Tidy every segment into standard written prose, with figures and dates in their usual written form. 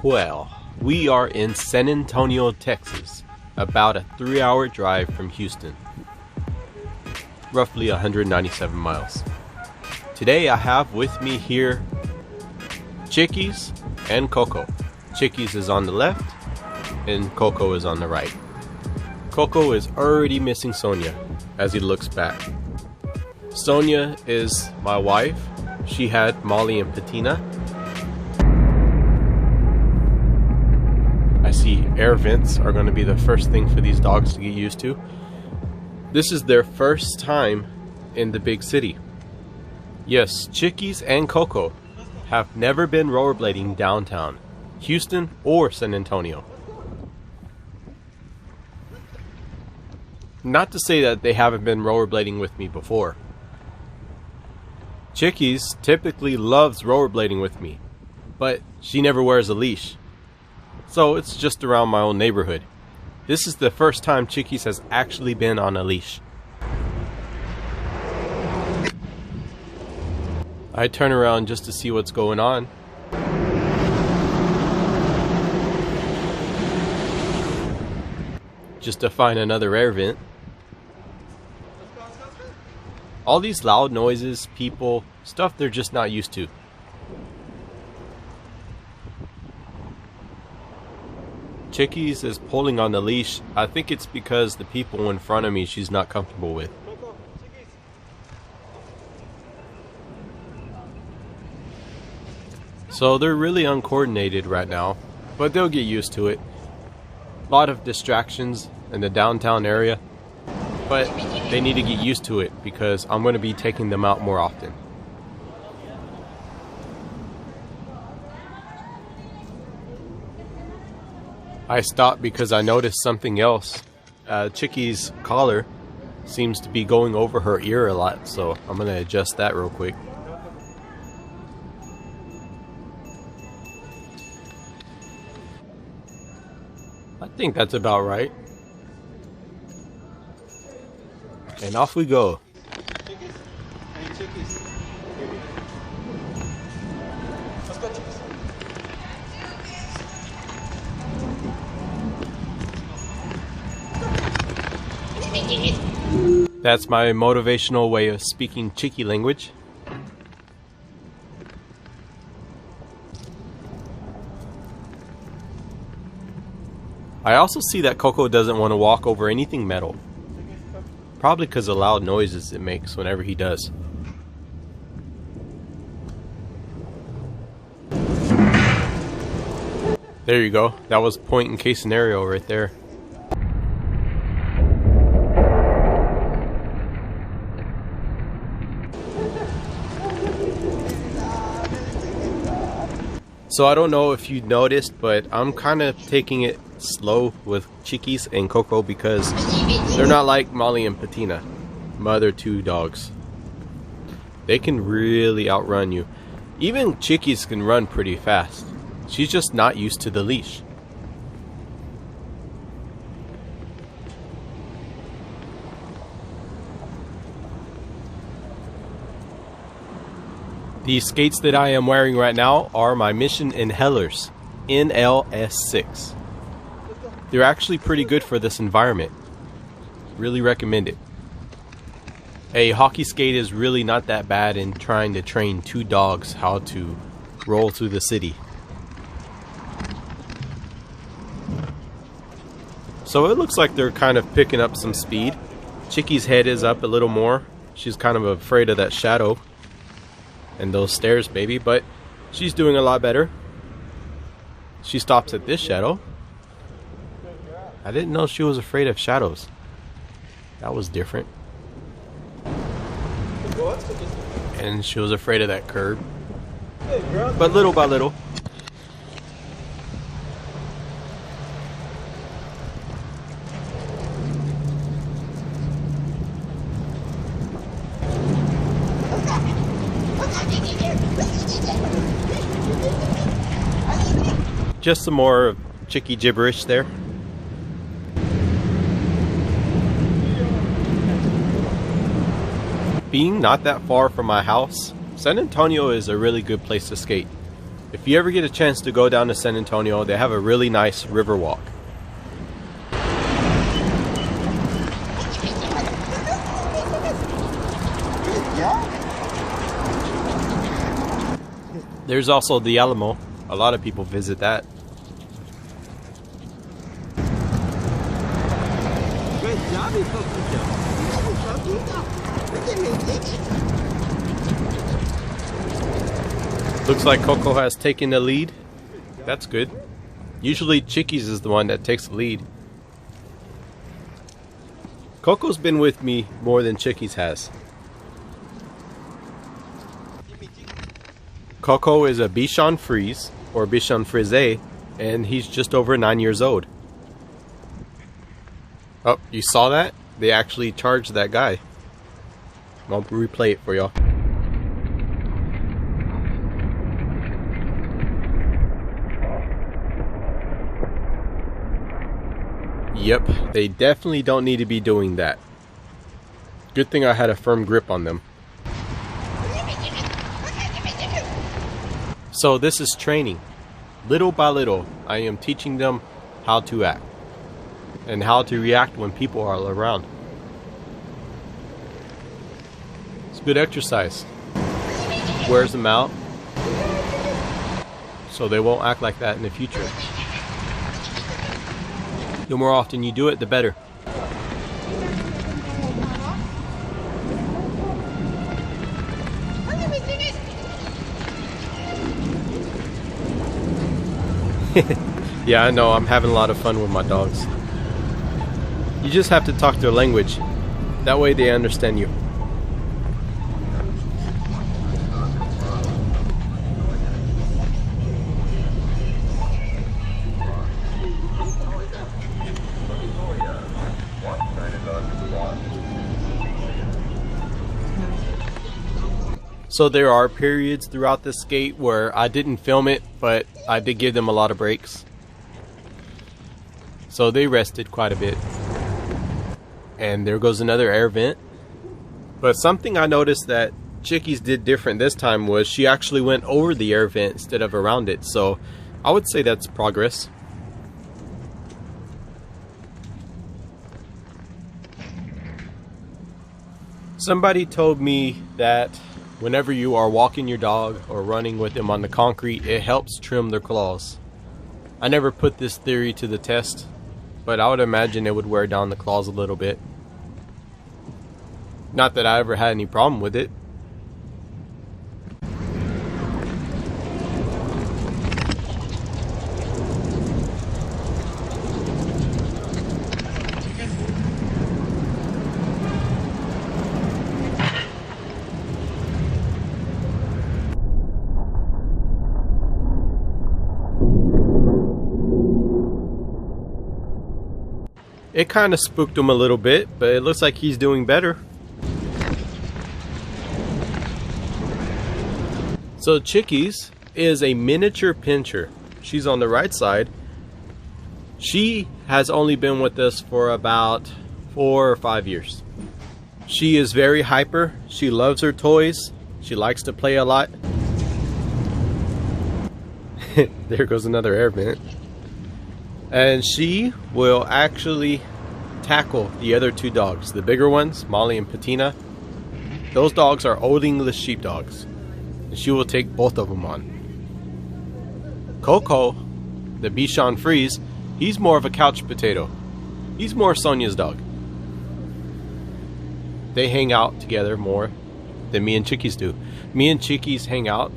Well, we are in San Antonio, Texas, about a 3-hour drive from Houston, roughly 197 miles. Today I have with me here Cheekies and Coco. Cheekies is on the left and Coco is on the right. Coco is already missing Sonia as he looks back. Sonia is my wife. She had Molly and Patina. I see air vents are going to be the first thing for these dogs to get used to. This is their first time in the big city. Yes, Cheekies and Coco have never been rollerblading downtown, Houston or San Antonio. Not to say that they haven't been rollerblading with me before. Cheekies typically loves rollerblading with me, but she never wears a leash. So it's just around my own neighborhood. This is the first time Cheekies has actually been on a leash. I turn around just to see what's going on. Just to find another air vent. All these loud noises, people, stuff they're just not used to. Cheekies is pulling on the leash. I think it's because the people in front of me she's not comfortable with. So they're really uncoordinated right now, but they'll get used to it. A lot of distractions in the downtown area, but they need to get used to it because I'm going to be taking them out more often. I stopped because I noticed something else. Cheeky's collar seems to be going over her ear a lot, so I'm going to adjust that real quick. I think that's about right. And off we go. Let's go, Cheekies. That's my motivational way of speaking cheeky language. I also see that Coco doesn't want to walk over anything metal. Probably because of loud noises it makes whenever he does. There you go. That was point and case scenario right there. So I don't know if you noticed, but I'm kind of taking it slow with Cheekies and Coco because they're not like Molly and Patina, my other two dogs. They can really outrun you. Even Cheekies can run pretty fast. She's just not used to the leash. The skates that I am wearing right now are my Mission Inhalers, NLS6. They're actually pretty good for this environment. Really recommend it. A hockey skate is really not that bad in trying to train two dogs how to roll through the city. So it looks like they're kind of picking up some speed. Cheeky's head is up a little more. She's kind of afraid of that shadow and those stairs maybe, but she's doing a lot better. She stops at this shadow. I didn't know she was afraid of shadows. That was different. And she was afraid of that curb. But little by little. Just some more cheeky gibberish there. Being not that far from my house, San Antonio is a really good place to skate. If you ever get a chance to go down to San Antonio, they have a really nice river walk. There's also the Alamo. A lot of people visit that. Good job, Looks like Coco has taken the lead. That's good. Usually Cheekies is the one that takes the lead. Coco's been with me more than Cheekies has. Coco is a Bichon Frise, or Bichon Frise, and he's just over 9 years old. Oh, you saw that? They actually charged that guy. I'll replay it for y'all. Yep, they definitely don't need to be doing that. Good thing I had a firm grip on them. So this is training. Little by little, I am teaching them how to act and how to react when people are around. It's good exercise. Wears them out so they won't act like that in the future. The more often you do it, the better. Yeah, I know, I'm having a lot of fun with my dogs. You just have to talk their language. That way they understand you. So there are periods throughout the skate where I didn't film it, but I did give them a lot of breaks. So they rested quite a bit. And there goes another air vent. But something I noticed that Cheekies did different this time was she actually went over the air vent instead of around it. So I would say that's progress. Somebody told me that whenever you are walking your dog or running with them on the concrete, it helps trim their claws. I never put this theory to the test, but I would imagine it would wear down the claws a little bit. Not that I ever had any problem with it. It kind of spooked him a little bit, but it looks like he's doing better. So Cheekies is a miniature pinscher. She's on the right side. She has only been with us for about 4 or 5 years. She is very hyper. She loves her toys. She likes to play a lot. There goes another air vent. And she will actually tackle the other two dogs, the bigger ones, Molly and Patina. Those dogs are Old English sheepdogs, and she will take both of them on. Coco, the Bichon Frise, he's more of a couch potato. He's more Sonia's dog. They hang out together more than me and Cheekies do. Me and Cheekies hang out,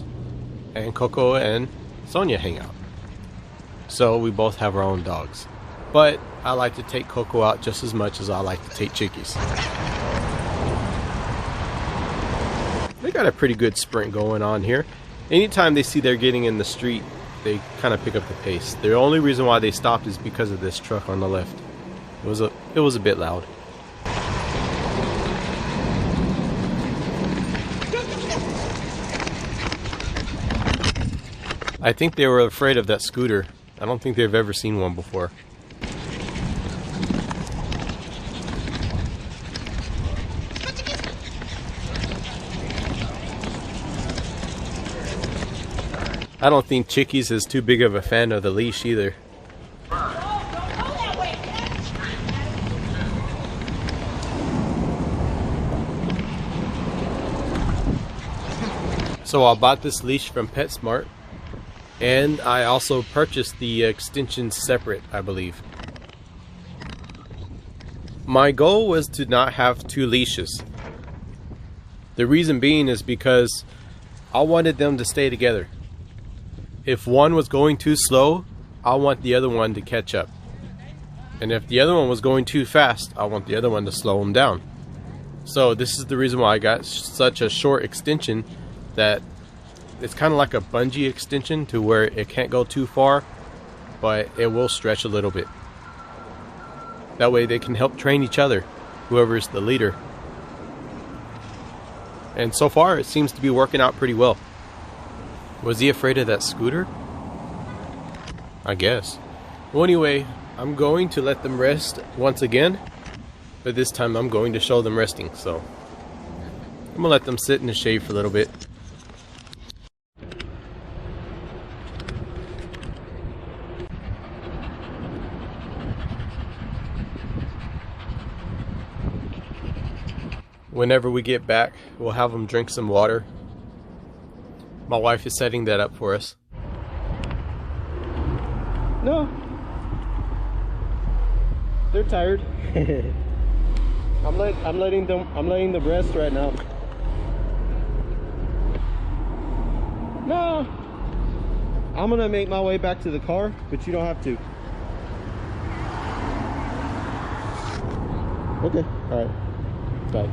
and Coco and Sonia hang out. So we both have our own dogs. But I like to take Coco out just as much as I like to take Cheekies. They got a pretty good sprint going on here. Anytime they see they're getting in the street, they kind of pick up the pace. The only reason why they stopped is because of this truck on the left. It was a bit loud. I think they were afraid of that scooter. I don't think they've ever seen one before. I don't think Cheekies is too big of a fan of the leash either. So I bought this leash from PetSmart, and I also purchased the extensions separate, I believe. My goal was to not have two leashes. The reason being is because I wanted them to stay together. If one was going too slow, I want the other one to catch up. And if the other one was going too fast, I want the other one to slow them down. So this is the reason why I got such a short extension, that it's kind of like a bungee extension to where it can't go too far, but it will stretch a little bit. That way they can help train each other, whoever's the leader. And so far it seems to be working out pretty well. Was he afraid of that scooter? I guess. Well, anyway, I'm going to let them rest once again, but this time I'm going to show them resting. So I'm gonna let them sit in the shade for a little bit. Whenever we get back, we'll have them drink some water. My wife is setting that up for us. No, they're tired. I'm letting them rest right now. No, I'm gonna make my way back to the car, but you don't have to. Okay, all right, bye.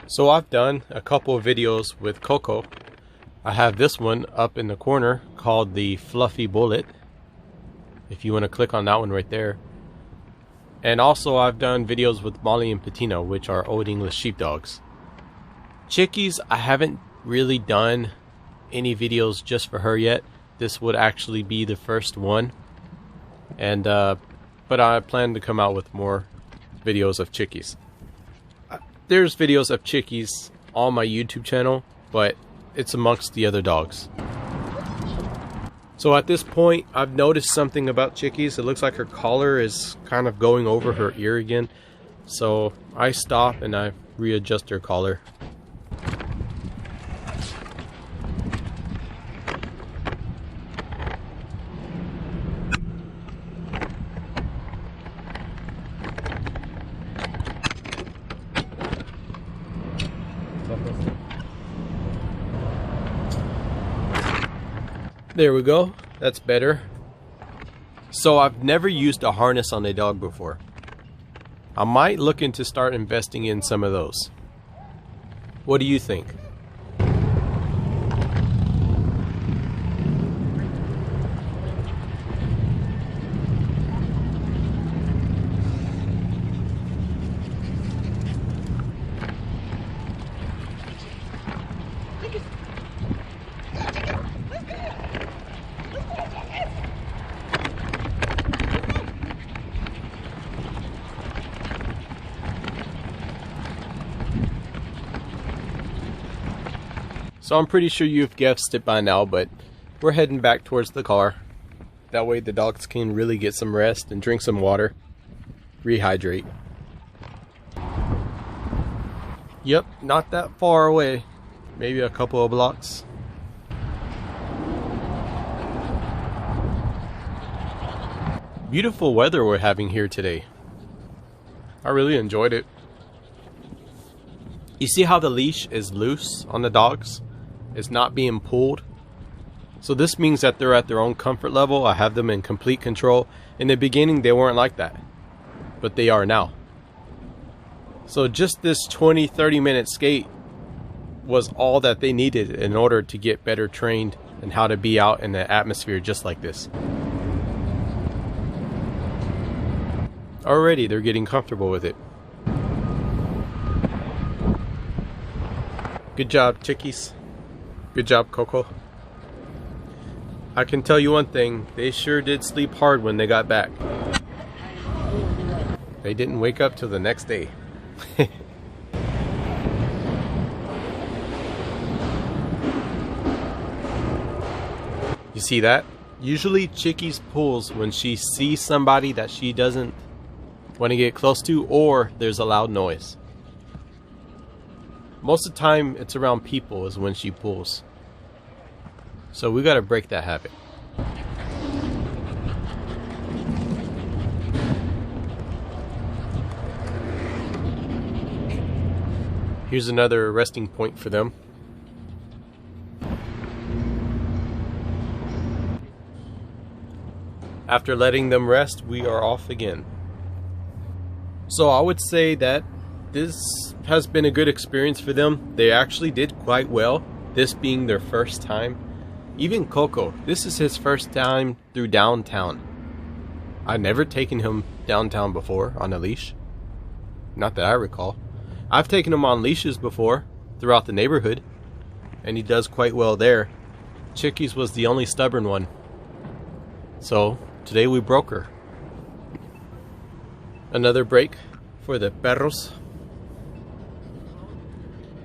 So I've done a couple of videos with Coco. I have this one up in the corner called the Fluffy Bullet, if you want to click on that one right there. And also I've done videos with Molly and Patina, which are Old English sheepdogs. Cheekies, I haven't really done any videos just for her yet. This would actually be the first one. And but I plan to come out with more videos of Cheekies. There's videos of Cheekies on my YouTube channel, but it's amongst the other dogs. So at this point, I've noticed something about Cheekies. It looks like her collar is kind of going over her ear again. So I stop and I readjust her collar. There we go, that's better. So I've never used a harness on a dog before. I might look into start investing in some of those. What do you think? So I'm pretty sure you've guessed it by now, but we're heading back towards the car. That way the dogs can really get some rest and drink some water. Rehydrate. Yep, not that far away. Maybe a couple of blocks. Beautiful weather we're having here today. I really enjoyed it. You see how the leash is loose on the dogs? It's not being pulled. So this means that they're at their own comfort level. I have them in complete control. In the beginning they weren't like that, but they are now. So just this 20-30 minute skate was all that they needed in order to get better trained and how to be out in the atmosphere just like this. Already they're getting comfortable with it. Good job, Cheekies. Good job, Coco. I can tell you one thing, they sure did sleep hard when they got back. They didn't wake up till the next day. You see that? Usually Cheekies pulls when she sees somebody that she doesn't want to get close to, or there's a loud noise. Most of the time it's around people is when she pulls. So we gotta break that habit. Here's another resting point for them. After letting them rest, we are off again. So I would say that this has been a good experience for them. They actually did quite well, this being their first time. Even Coco, this is his first time through downtown. I've never taken him downtown before on a leash. Not that I recall. I've taken him on leashes before throughout the neighborhood, and he does quite well there. Cheekies was the only stubborn one. So today we broke her. Another break for the perros,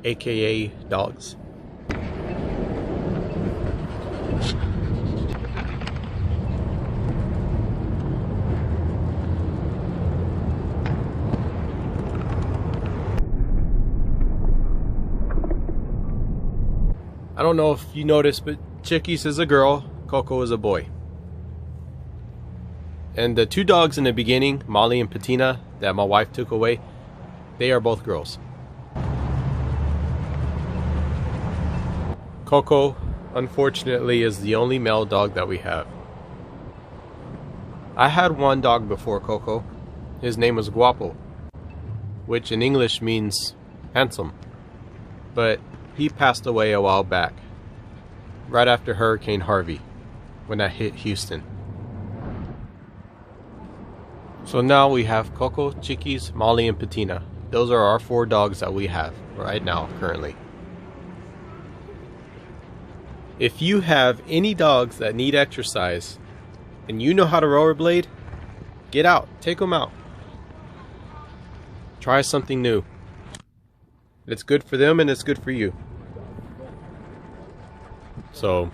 aka dogs. I don't know if you noticed, but Cheekies is a girl, Coco is a boy. And the two dogs in the beginning, Molly and Patina, that my wife took away, they are both girls. Coco, unfortunately, is the only male dog that we have. I had one dog before Coco. His name was Guapo, which in English means handsome. But he passed away a while back, right after Hurricane Harvey, when that hit Houston. So now we have Coco, Cheekies, Molly, and Patina. Those are our 4 dogs that we have right now, currently. If you have any dogs that need exercise, and you know how to rollerblade, get out, take them out. Try something new. It's good for them and it's good for you. So,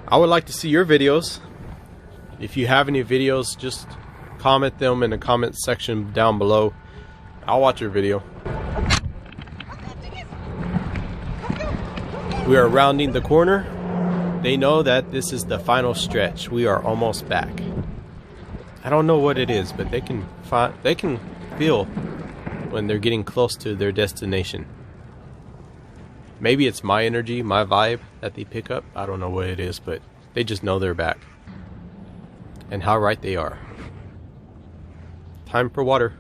I would like to see your videos. If you have any videos, just comment them in the comment section down below. I'll watch your video. We are rounding the corner. They know that this is the final stretch. We are almost back. I don't know what it is, but they can feel when they're getting close to their destination. Maybe it's my energy, my vibe that they pick up. I don't know what it is, but they just know they're back. And how right they are. Time for water.